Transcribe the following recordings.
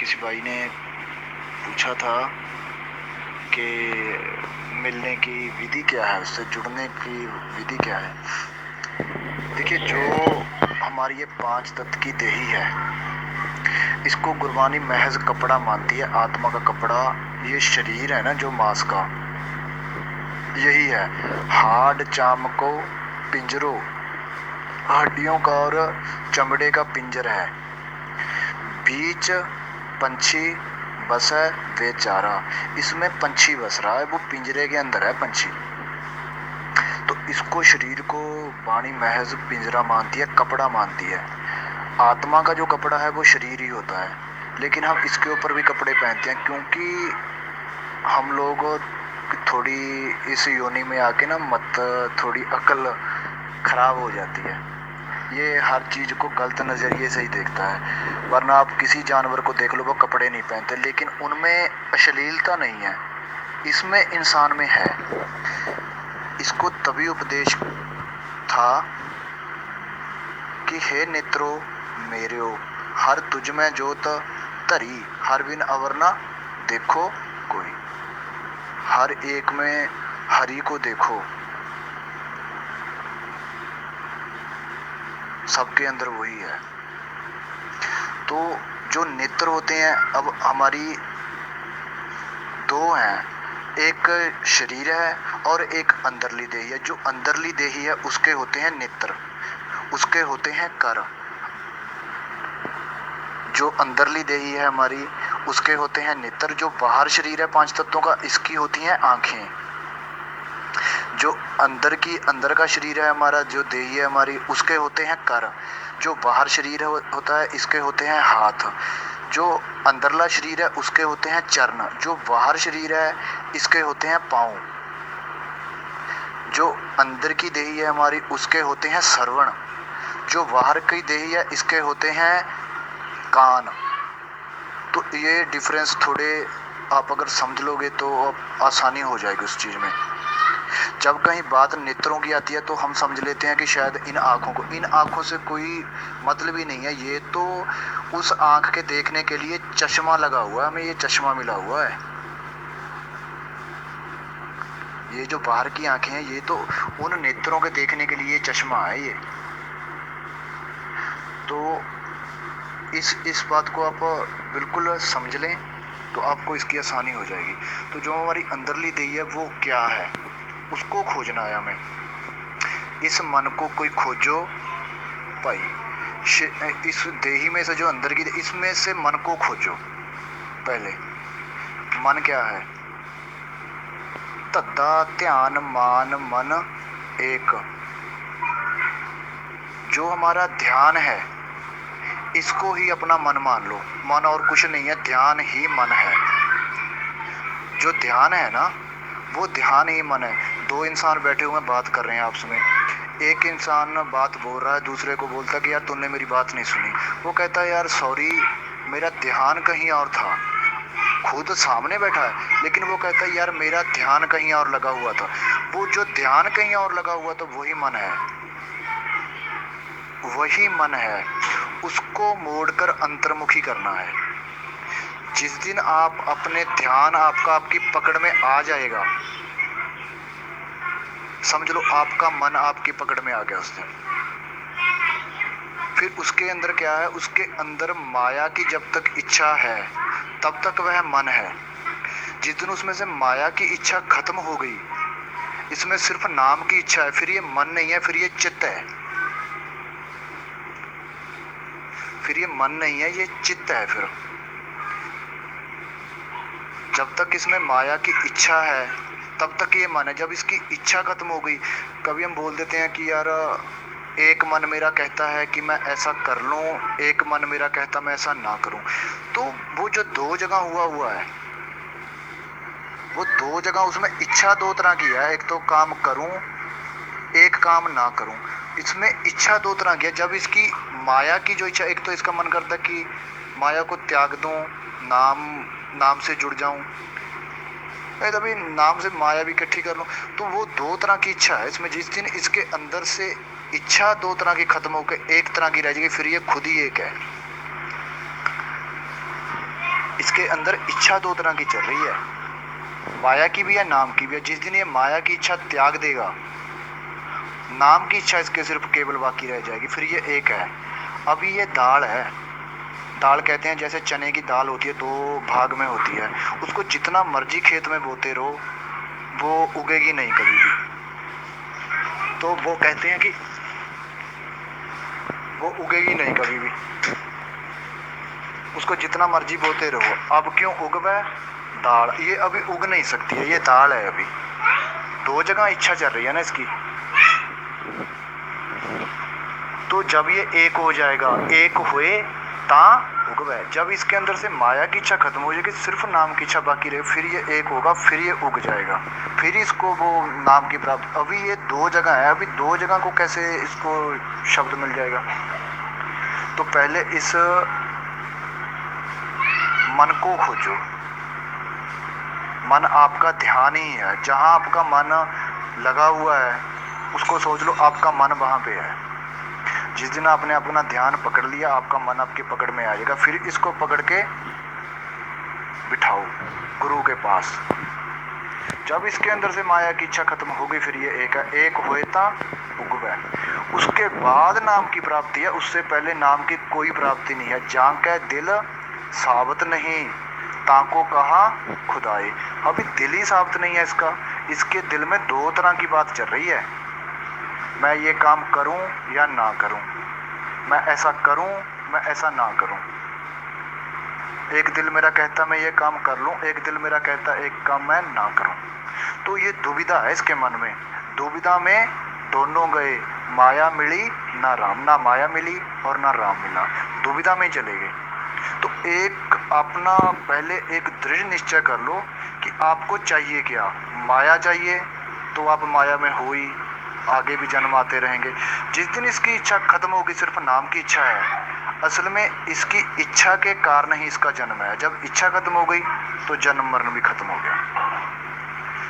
किसी भाई ने पूछा था कि मिलने की विधि क्या है, उससे जुड़ने की विधि क्या है। देखिए, जो हमारी ये पांच तत्व की देही है, इसको गुरबानी महज कपड़ा मानती है, आत्मा का कपड़ा। ये शरीर है ना जो मांस का, यही है। हाड चाम को पिंजरो, हड्डियों का और चमड़े का पिंजर है। बीच पंछी बस है बेचारा, इसमें पंछी बस रहा है, वो पिंजरे के अंदर है पंछी। तो इसको, शरीर को वाणी महज पिंजरा मानती है, कपड़ा मानती है। आत्मा का जो कपड़ा है वो शरीर ही होता है, लेकिन हम इसके ऊपर भी कपड़े पहनते हैं, क्योंकि हम लोग थोड़ी इस योनि में आके ना थोड़ी अकल खराब हो जाती है। ये हर चीज़ को गलत नज़रिए से ही देखता है। वरना आप किसी जानवर को देख लो, वो कपड़े नहीं पहनते, लेकिन उनमें अश्लीलता नहीं है, इसमें इंसान में है। इसको तभी उपदेश था कि हे नेत्रो मेर्यो, हर तुझ में जोत धरी, हर बिन अवर ना देखो कोई। हर एक में हरि को देखो, सबके अंदर वही है। तो जो नेत्र होते हैं, अब हमारी दो हैं, एक शरीर है और एक अंदरली देही है। जो अंदरली देही है उसके होते हैं नेत्र, उसके होते हैं कर। जो अंदरली देही है हमारी, उसके होते हैं नेत्र। जो बाहर शरीर है पांच तत्वों का, इसकी होती हैं आंखें। जो अंदर का शरीर है हमारा, जो देही है हमारी, उसके होते हैं कर। जो बाहर शरीर होता है, इसके होते हैं हाथ। जो अंदरला शरीर है उसके होते हैं चरण। जो बाहर शरीर है इसके होते हैं पाँव। जो अंदर की देही है हमारी, उसके होते हैं श्रवण। जो बाहर की देही है इसके होते हैं कान। तो ये डिफरेंस थोड़े आप अगर समझ लोगे तो आसानी हो जाएगी उस चीज़ में। जब कहीं बात नेत्रों की आती है तो हम समझ लेते हैं कि शायद इन आँखों से कोई मतलब ही नहीं है। ये तो उस आँख के देखने के लिए चश्मा लगा हुआ है, हमें ये चश्मा मिला हुआ है। ये जो बाहर की आँखें हैं, ये तो उन नेत्रों के देखने के लिए चश्मा है ये। तो इस बात को आप बिल्कुल समझ लें तो आपको इसकी आसानी हो जाएगी। तो जो हमारी अंदरली देही है वो क्या है, उसको खोजना है हमें। इस मन को कोई खोजो भाई, इस देही में से जो अंदर की, इसमें से मन को खोजो। पहले मन क्या है? तद्दा ध्यान मान मन एक। जो हमारा ध्यान है, इसको ही अपना मन मान लो। मन और कुछ नहीं है, ध्यान ही मन है। जो ध्यान है ना, वो ध्यान ही मन है। दो इंसान बैठे हुए बात कर रहे हैं आपस में। एक इंसान बात बोल रहा है, दूसरे को बोलता कि यार तूने मेरी बात नहीं सुनी। वो कहता है यार सॉरी, मेरा ध्यान कहीं और था। खुद सामने बैठा है, लेकिन वो कहता है यार मेरा ध्यान कहीं और लगा हुआ था। वो जो ध्यान कहीं और लगा हुआ था वही मन है, वही मन है। उसको मोड़कर अंतर्मुखी करना है। जिस दिन आप अपने ध्यान आपकी पकड़ में आ जाएगा, समझ लो आपका मन आपकी पकड़ में आ गया उस दिन। फिर उसके अंदर क्या है? उसके अंदर माया की जब तक इच्छा है तब तक वह मन है। जिस दिन उसमें से माया की इच्छा खत्म हो गई, इसमें सिर्फ नाम की इच्छा है, फिर ये मन नहीं है, फिर ये चित्त है। फिर ये मन नहीं है, ये चित्त है। फिर जब तक इसमें माया की इच्छा है तब तक ये मन है। जब इसकी इच्छा खत्म हो गई, कभी हम बोल देते हैं कि यार एक मन मेरा कहता है कि मैं ऐसा कर लूं, एक मन मेरा कहता मैं ऐसा ना करूं। तो वो जो दो जगह हुआ है, वो दो जगह, उसमें इच्छा दो तरह की है। एक तो काम करूं, एक काम ना करूं। इसमें इच्छा दो तरह की है। जब इसकी माया की जो इच्छा, एक तो इसका मन करता है कि माया को त्याग दूं, नाम से जुड़ जाऊं, तभी नाम से माया भी इकट्ठी कर लूं। तो वो दो तरह की इच्छा है इसमें। जिस दिन इसके अंदर से इच्छा दो तरह की खत्म होकर एक तरह की रह जाएगी, फिर ये खुद ही एक है। इसके अंदर इच्छा दो तरह की चल रही है, माया की भी है, नाम की भी है। जिस दिन ये माया की इच्छा त्याग देगा, नाम की इच्छा इसके सिर्फ केवल बाकी रह जाएगी, फिर ये एक है। अभी ये दाल है, दाल कहते हैं जैसे चने की दाल होती है, दो भाग में होती है, उसको जितना मर्जी खेत में बोते रहो वो उगेगी नहीं कभी भी। तो वो कहते हैं कि वो उगेगी नहीं कभी भी, उसको जितना मर्जी बोते रहो। अब क्यों उगवे दाल, ये अभी उग नहीं सकती है, ये दाल है। अभी दो जगह इच्छा चल रही है ना इसकी। तो जब ये एक हो जाएगा, एक हुए ता उगवे, जब इसके अंदर से माया की इच्छा खत्म हो जाएगी, सिर्फ नाम की इच्छा बाकी रहे, फिर ये एक होगा, फिर ये उग जाएगा, फिर इसको वो नाम की प्राप्त। अभी ये दो जगह है, अभी दो जगह को कैसे इसको शब्द मिल जाएगा? तो पहले इस मन को खोजो। मन आपका ध्यान ही है, जहाँ आपका मन लगा हुआ है उसको सोच लो, आपका मन वहाँ पे है। जिस दिन आपने अपना ध्यान पकड़ लिया, आपका मन आपकी पकड़ में आ जाएगा। फिर इसको पकड़ के बिठाओ गुरु के पास। जब इसके अंदर से माया की इच्छा खत्म होगी, फिर ये एक है, एक होए ता उगवे। उसके बाद नाम की प्राप्ति है, उससे पहले नाम की कोई प्राप्ति नहीं है। जांके दिल साबत नहीं, ताको कहा खुदाई। अभी दिल ही साबत नहीं है इसका। इसके दिल में दो तरह की बात चल रही है, मैं ये काम करूं या ना करूं, मैं ऐसा करूं, मैं ऐसा ना करूं। एक दिल मेरा कहता मैं ये काम कर लूं, एक दिल मेरा कहता एक काम मैं ना करूं। तो ये दुविधा है इसके मन में। दुविधा में दोनों गए, माया मिली ना राम, ना माया मिली और ना राम मिला, दुविधा में चले गए। तो एक अपना पहले एक दृढ़ निश्चय कर लो कि आपको चाहिए क्या। माया चाहिए तो आप माया में हो ही, आगे भी जन्म आते रहेंगे। जिस दिन इसकी इच्छा खत्म होगी, सिर्फ नाम की इच्छा है, असल में इसकी इच्छा के कारण ही इसका जन्म है। जब इच्छा खत्म हो गई तो जन्म मरण भी खत्म हो गया।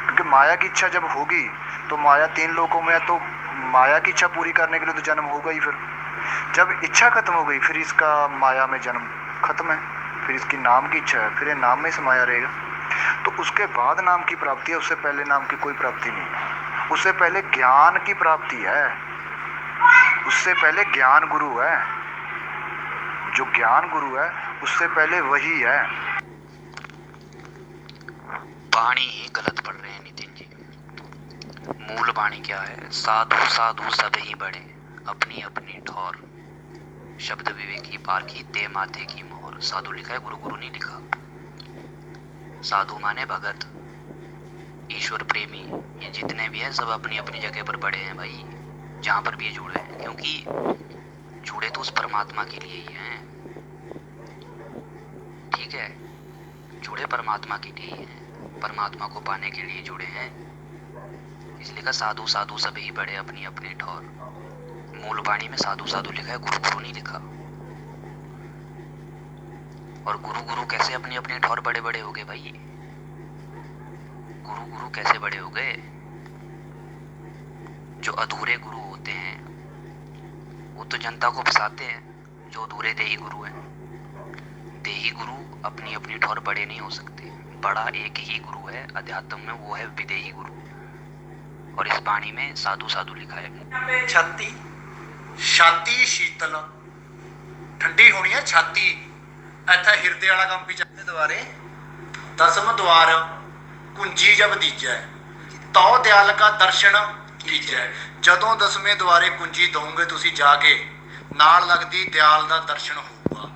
क्योंकि माया की इच्छा जब होगी तो माया तीन लोकों में है, तो माया की इच्छा पूरी करने के लिए तो जन्म होगा ही। फिर जब इच्छा खत्म हो गई, फिर इसका माया में जन्म खत्म है, फिर इसकी नाम की इच्छा है, फिर ये नाम में समाया रहेगा। तो उसके बाद नाम की प्राप्ति है, उससे पहले नाम की कोई प्राप्ति नहीं है। उससे पहले ज्ञान की प्राप्ति है, उससे पहले ज्ञान गुरु है। जो ज्ञान गुरु है उससे पहले वही है। वाणी ही गलत पढ़ रहे हैं नितिन जी। मूल वाणी क्या है? साधु साधु सब ही बड़े, अपनी अपनी ठौर, शब्द विवेकी पारखी ते माथे की मोहर। साधु लिखा है, गुरु गुरु नहीं लिखा। साधु माने भगत, ईश्वर प्रेमी, ये जितने भी हैं सब अपनी अपनी जगह पर बड़े हैं भाई, जहाँ पर भी ये जुड़े हैं। क्योंकि जुड़े तो उस परमात्मा के लिए ही हैं, ठीक है? जुड़े परमात्मा के लिए ही हैं, परमात्मा को पाने के लिए जुड़े हैं। इसलिए कहा साधु साधु सब ही बड़े, अपनी अपनी ठौर। मूल वाणी में साधु साधु लिखा है, गुरु गुरु नहीं लिखा। और गुरु गुरु कैसे अपनी अपनी ठौर बड़े बड़े हो गए भाई? गुरु गुरु कैसे बड़े हो गए? जो अधूरे गुरु होते हैं वो तो जनता को फंसाते हैं, जो अधूरे देही गुरु हैं। देही गुरु अपनी अपनी ठौर बड़े नहीं हो सकते। बड़ा एक ही गुरु है अध्यात्म में, वो है विदेही गुरु। और इस वाणी में साधु साधु लिखा है। छाती शीतल ठंडी होनी है, छाती इत्थे हिरदे वाला काम भी चलते द्वारे। दसम द्वार कुंजी जब दीजै, तो दयाल का दर्शन कीजै। जदों दसवें द्वारे कुंजी दोगे तुसी जाके, नाल लगदी दयाल दा दर्शन होऊगा।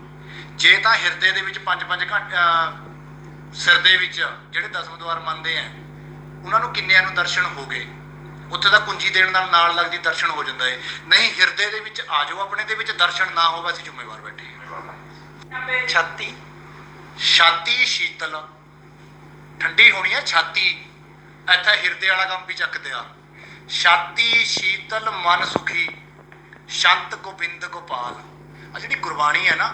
जे तां हिरदे दे विच 5-5 घंटे सिर दे विच ਜਿਹੜੇ ਦਸਮ द्वार ਮੰਨਦੇ ਆ ਉਹਨਾਂ ਨੂੰ ਕਿੰਨਿਆਂ ਨੂੰ ਦਰਸ਼ਨ ਹੋ ਗਏ? ਉੱਥੇ ਤਾਂ ਕੁੰਜੀ ਦੇਣ ਨਾਲ ਲੱਗਦੀ ਦਰਸ਼ਨ ਹੋ ਜਾਂਦਾ ਹੈ। ਨਹੀਂ ਹਿਰਦੇ ਦੇ ਵਿੱਚ ਆ ਜਾਓ, ਆਪਣੇ ਦੇ ਵਿੱਚ ਦਰਸ਼ਨ ਨਾ ਹੋਵੇ ਅਸੀਂ ਜ਼ਿੰਮੇਵਾਰ ਬੈਠੇ ਹਾਂ। ਛਾਤੀ ਛਾਤੀ ਸ਼ੀਤਲ ਠੰਡੀ ਹੋਣੀ ਹੈ, ਛਾਤੀ ਇੱਥੇ ਹਿਰਦੇ ਵਾਲਾ ਕੰਮ ਵੀ ਚੱਕਦੇ ਆ। ਛਾਤੀ ਸ਼ੀਤਲ ਮਨ ਸੁਖੀ, ਸ਼ੰਤ ਗੋਬਿੰਦ ਗੋਪਾਲ। ਆ ਜਿਹੜੀ ਗੁਰਬਾਣੀ ਹੈ ਨਾ,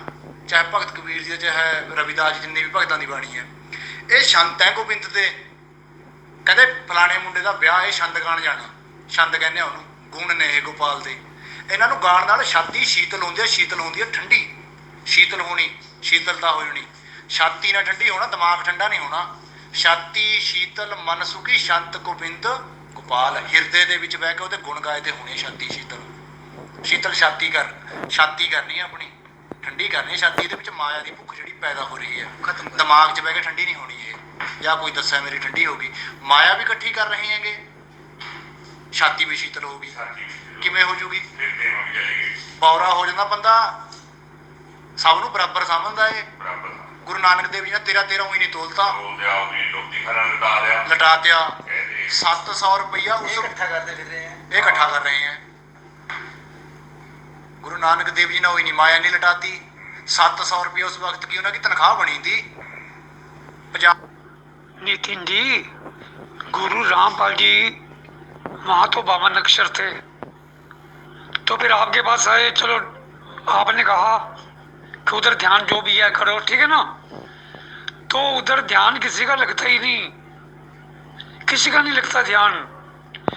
ਚਾਹੇ ਭਗਤ ਕਬੀਰ ਜੀ, ਚਾਹੇ ਰਵਿਦਾਸ, ਜਿੰਨੇ ਵੀ ਭਗਤਾਂ ਦੀ ਬਾਣੀ ਹੈ, ਇਹ ਸ਼ੰਤ ਹੈ ਗੋਬਿੰਦ ਦੇ। ਕਹਿੰਦੇ ਫਲਾਣੇ ਮੁੰਡੇ ਦਾ ਵਿਆਹ, ਇਹ ਛੰਦ ਗਾਣ ਜਾਣਾ, ਛੰਦ ਕਹਿੰਦੇ ਆ ਉਹਨੂੰ, ਗੁਣ ਨੇ ਇਹ ਗੋਪਾਲ ਦੇ। ਇਹਨਾਂ ਨੂੰ ਗਾਣ ਨਾਲ ਛਾਤੀ ਸ਼ੀਤਲ ਹੁੰਦੀ ਹੈ, ਸ਼ੀਤਲ ਹੁੰਦੀ ਹੈ ਠੰਡੀ, ਸ਼ੀਤਲ ਹੋਣੀ, ਸ਼ੀਤਲਤਾ ਹੋ ਜਾਣੀ। ਛਾਤੀ ਨਾਲ ਠੰਡੀ ਹੋਣਾ, ਦਿਮਾਗ ਠੰਡਾ ਨਹੀਂ ਹੋਣਾ। ਛਾਤੀ ਸ਼ੀਤਲ ਮਨ ਸੁਖੀ ਸ਼ੰਤ ਗੋਬਿੰਦ ਗੋਪਾਲ। ਹਿਰਦੇ ਦੇ ਵਿੱਚ ਬਹਿ ਕੇ ਉਹਦੇ ਗੁਣ ਗਾਏ ਦੇ ਹੋਣੇ। ਛਾਤੀ ਸ਼ੀਤਲ, ਸ਼ੀਤਲ ਛਾਤੀ ਛਾਤੀ ਕਰਨੀ ਹੈ ਆਪਣੀ, ਠੰਡੀ ਕਰਨੀ ਹੈ ਛਾਤੀ ਦੇ ਵਿੱਚ। ਮਾਇਆ ਦੀ ਭੁੱਖ ਜਿਹੜੀ ਪੈਦਾ ਹੋ ਰਹੀ ਹੈ ਖਤਮ। ਦਿਮਾਗ 'ਚ ਬਹਿ ਕੇ ਠੰਡੀ ਨਹੀਂ ਹੋਣੀ ਇਹ, ਜਾਂ ਕੋਈ ਦੱਸਿਆ ਮੇਰੀ ਠੰਡੀ ਹੋ ਗਈ। ਮਾਇਆ ਵੀ ਇਕੱਠੀ ਕਰ ਰਹੇ ਹੈਗੇ, ਛਾਤੀ ਵੀ ਸ਼ੀਤਲ ਹੋਊਗੀ। ਕਿਵੇਂ ਹੋ ਜੂਗੀ? ਬੌਰਾ ਹੋ ਜਾਂਦਾ ਬੰਦਾ, ਸਭ ਨੂੰ ਬਰਾਬਰ ਸਮਝਦਾ ਏ। ਗੁਰੂ ਨਾਨਕ ਦੇਵ ਜੀ ਨੇ ਤੇਰਾ ਉਹੀ ਨਹੀਂ ਤੋਲਤਾ, ਲਟਾ ਦਿਆ। 700 ਰੁਪਈਆ ਉਸ ਇਕੱਠਾ ਕਰਦੇ ਫਿਰ ਰਹੇ ਹੈ, ਇਹ ਇਕੱਠਾ ਕਰ ਰਹੇ ਹੈ। ਗੁਰੂ ਨਾਨਕ ਦੇਵ ਜੀ ਨੇ ਉਹੀ ਨਹੀਂ, ਮਾਇਆ ਨਹੀਂ ਲਟਾਤੀ। 700 ਰੁਪਈਆ ਉਸ ਵਕਤ ਕੀ ਉਹਨਾਂ की तनख्वाह बनी थी। नितिन जी, गुरु रामपाल जी वहाँ तो 52 अक्षर थे, तो फिर आपके पास आए। चलो आपने कहा कि उधर ध्यान जो भी है करो, ठीक है ना। तो उधर ध्यान किसी का लगता ही नहीं, किसी का नहीं लगता ध्यान।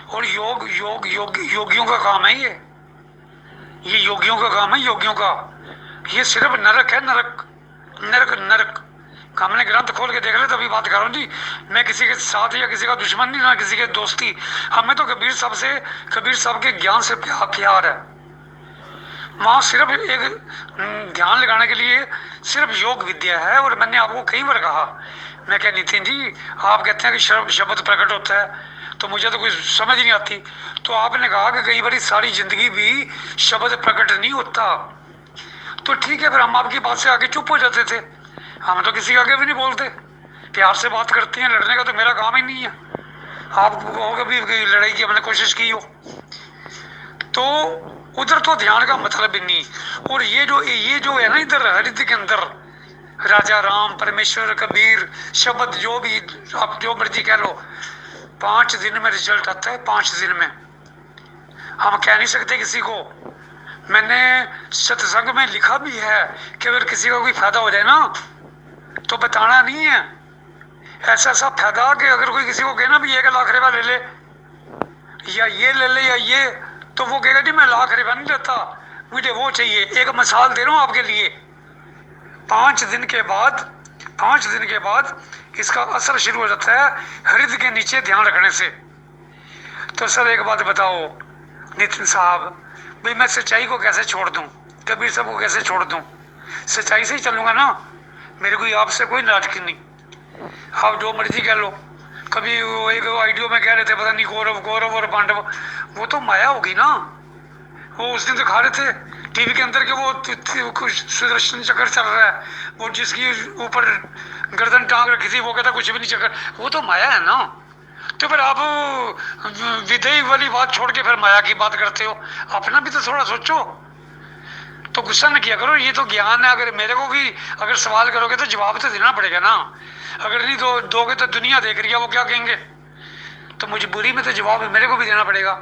और योग योग योग योगियों का काम है ये योगियों का काम है, योगियों का। ये सिर्फ नरक है, नरक नरक नरक। हमने ग्रंथ खोल के देख ले तभी बात कर रहा हूँ जी। मैं किसी के साथ या किसी का दुश्मन नहीं, ना किसी के दोस्ती। हमें तो कबीर साहब के ज्ञान से प्यार है। वहाँ सिर्फ एक ध्यान लगाने के लिए सिर्फ योग विद्या है। और मैंने आपको कई बार कहा, मैं क्या नितिन जी, आप कहते हैं कि शब्द प्रकट होता है, तो मुझे तो कोई समझ नहीं आती। तो आपने कहा कि कई बार सारी जिंदगी भी शब्द प्रकट नहीं होता, तो ठीक है, फिर हम आपकी बात से आगे चुप हो जाते थे। हम तो किसी आगे भी नहीं बोलते, प्यार से बात करते हैं। लड़ने का तो मेरा काम ही नहीं है। आप कहोगे भी लड़ाई की हमने कोशिश की हो, तो उधर तो ध्यान का मतलब ही नहीं। और ये जो है ना, इधर हृदय के अंदर राजा राम, परमेश्वर, कबीर, शब्द, जो भी आप जो मर्जी कह लो, 5 दिन में रिजल्ट आता है। 5 दिन में हम कह नहीं सकते किसी को। मैंने सत्संग में लिखा भी है कि अगर किसी का कोई फायदा हो जाए ना, तो बताना नहीं है। ऐसा फायदा कि अगर कोई किसी को कहना भी 1 लाख रुपया ले ले, या ये ले ले, या ये, तो वो कहेगा जी मैं लाख रुपया नहीं लेता, मुझे वो चाहिए। एक मिसाल दे रहा हूँ आपके लिए। 5 दिन के बाद इसका असर शुरू हो जाता है हृदय के नीचे ध्यान रखने से। तो सर एक बात बताओ नितिन साहब, भाई मैं सच्चाई को कैसे छोड़ दूं, कबीर साहब को कैसे छोड़ दूं? सच्चाई से ही चलूंगा ना, मेरे को आपसे कोई नाराजगी नहीं। आप जो मर्जी कह लो। कभी वो एक आइडियो में कह रहे थे पता नहीं गौरव और पांडव, वो तो माया होगी ना। वो उस दिन दिखा रहे थे टीवी के अंदर कि वो कुछ सुदर्शन चक्र चल रहा है, वो जिसकी ऊपर गर्दन टांग रखी थी वो कहता कुछ भी नहीं चक्कर, वो तो माया है ना। तो फिर आप विधेय वाली बात छोड़ के फिर माया की बात करते हो। अपना भी तो थोड़ा सोचो। तो गुस्सा न किया करो, ये तो ज्ञान है। अगर मेरे को भी अगर सवाल करोगे तो जवाब तो देना पड़ेगा ना। अगर नहीं दोगे तो दुनिया देख रही है, वो क्या कहेंगे। तो मजबूरी में तो जवाब मेरे को भी देना पड़ेगा।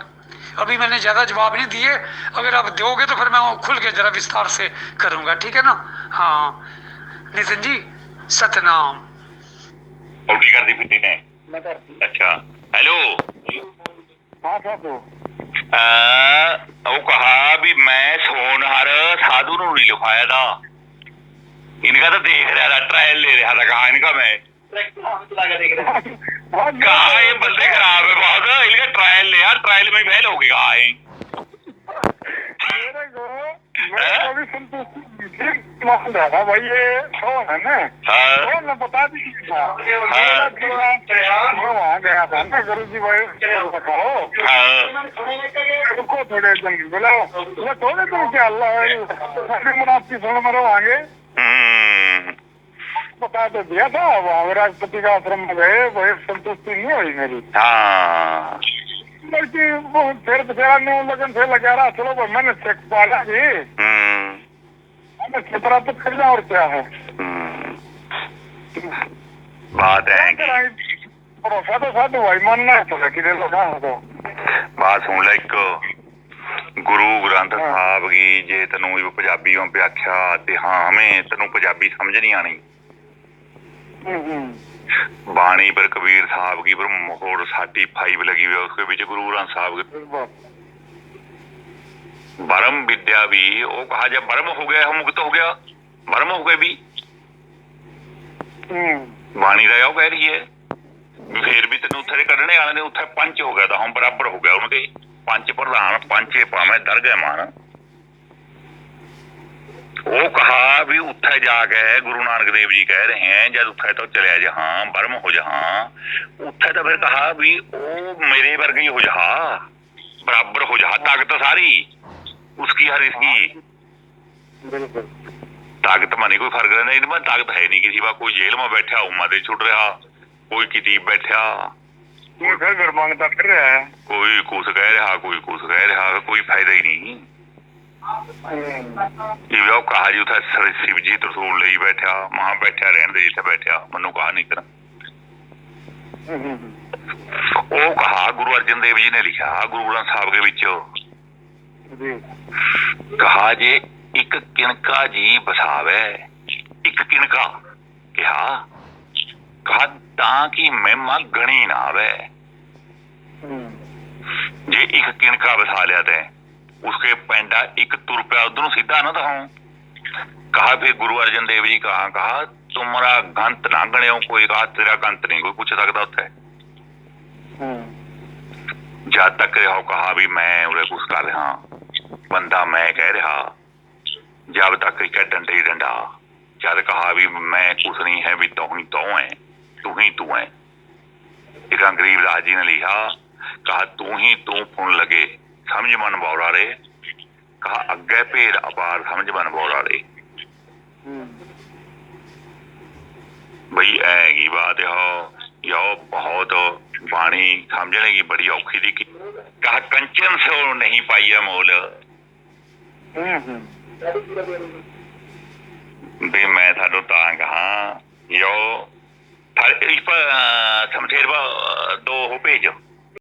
अभी मैंने ज़्यादा जवाब नहीं दिए, अगर आप दोगे तो फिर मैं खुल के जरा विस्तार से करूँगा, ठीक है ना। हाँ नितिन जी, सतनाम। उल्टी कर दी फिटी ने। अच्छा हेलो, वो कहा भी मैं सोनहर साधु ਨੂੰ नहीं लिखवाया था, इनका तो देख रहा था, ट्रायल ले रहा था। कहा इनका मैं कहा ये बंदे खराब है बहुत, इनका ट्रायल ले यार, ट्रायल में फेल हो गई। कहा है भी संतुष्टि भाई, ये सोन है ना, सोन ने बता दी वहाँ गया था ना गुरु जी भाई, रुको थोड़े दिन बोला थोड़े दिन क्या अल्लाह मुनाफी सुन मरो आगे बता तो दिया था। वहाँ राष्ट्रपति का आश्रम में गए, वही संतुष्टि नहीं हुई मेरी। बल्कि वो फिर बेचारा ने लगन से लगा रहा, चलो भाई मैंने चेक पाला जी, मैंने चित्रा तो करना और क्या है। बात है भरोसा तो साधु भाई मानना है तो कि तो बात सुन ले। एक गुरु ग्रंथ साहब की जे तेनू पंजाबी व्याख्या ते हाँ हमें तेनू पंजाबी समझ नहीं आनी। बाणी पर कबीर साहब की पर मोहर 5 लगी हुई है, उसके बीच गुरु ग्रंथ साहब की ब्रह्म विद्या भी वो कहा जब ब्रह्म हो गया हम मुक्त हो गया, ब्रह्म हो गए भी ਬਾਣੀ ਦਾ ਉਹ ਕਹਿ ਰਹੀ ਹੈ ਵੀ ਫੇਰ ਵੀ ਤੈਨੂੰ ਉੱਥੇ ਦੇ ਕੱਢਣੇ ਵਾਲੇ ਨੇ ਉੱਥੇ ਪੰਚ ਹੋ ਗਿਆ ਤਾਂ ਹੁਣ ਬਰਾਬਰ ਹੋ ਗਿਆ ਉਹਨਾਂ ਦੇ ਪੰਚ ਪ੍ਰਧਾਨ ਪੰਚੇ ਭਾਵੇਂ ਦਰਗਹਿ ਮਾਨ ਉਹ ਕਹਾ ਵੀ ਉੱਥੇ ਜਾ ਕੇ ਗੁਰੂ ਨਾਨਕ ਦੇव जी कह रहे हैं जब ਉੱਥੇ ਤੋਂ ਚਲਿਆ ਜਹਾਂ ਬਰਮ ਹੋ ਜਹਾਂ ਉੱਥੇ ਤਾਂ ਫਿਰ ਕਹਾ ਵੀ ਉਹ ਮੇਰੇ ਵਰਗਾ ਹੀ ਹੋ ਜਹਾ बराबर हो जा ताकत सारी उसकी हर इसकी ताकत में नहीं कोई फर्क रहना इनमें ताकत है नहीं किसी बात कोई जेल में बैठा उम्मा दे छुट रहा कोई किती बैठा फिर मांगता कर रहा है कोई कुछ कह रहा कोई कुछ कह रहा कोई फायदा ही नहीं जिवे कहा जी उठा शिव जी तरसूल ले बैठा वहां बैठा रहने दे जिथे बैठा मनु कहा नहीं करा ਉਹ ਕਹਾ ਗੁਰੂ ਅਰਜਨ ਦੇਵ ਜੀ ਨੇ ਲਿਖਿਆ ਗੁਰੂ ਗ੍ਰੰਥ ਸਾਹਿਬ ਦੇ ਵਿੱਚ ਕਹਾ ਜੇ ਇੱਕ ਕਿਣਕਾ ਜੀ ਬਸਾਵੇ ਇੱਕ ਕਿਣਕਾ ਕਿਹਾ ਕਹਾ ਤਾਂ ਕਿ ਮਹਿਮਾ ਗਣੀ ਨਾ ਆਵੇ ਜੇ ਇੱਕ ਕਿਣਕਾ ਬਸਾ ਲਿਆ ਤੇ उसके पेंडा एक तुर पे उधर सीधा ना था कहा फिर गुरु अर्जन देव जी कहा तुम्हारा गंत ना गणे कोई कहा तेरा गंत नहीं कोई पूछ सकता उत्थे जब तक रहा कहा भी मैं उरे कुछ कर रहा बंदा मैं कह रहा जब तक क्या डंडे डंडा जब कहा भी मैं कुछ नहीं है भी तू ही तू है एक गरीबदास जी ने लिखा कहा तू ही तू फुन लगे समझ मन बौरा रे कहा अगे भेद अपार समझ मन बौरा रे बई ऐगी बात यो बहुत बाणी समझने की बड़ी औखी थी कहा कंचन से नहीं पाई है मोल भी मैं थानू तां कहा यो शमशेर दो हो भेज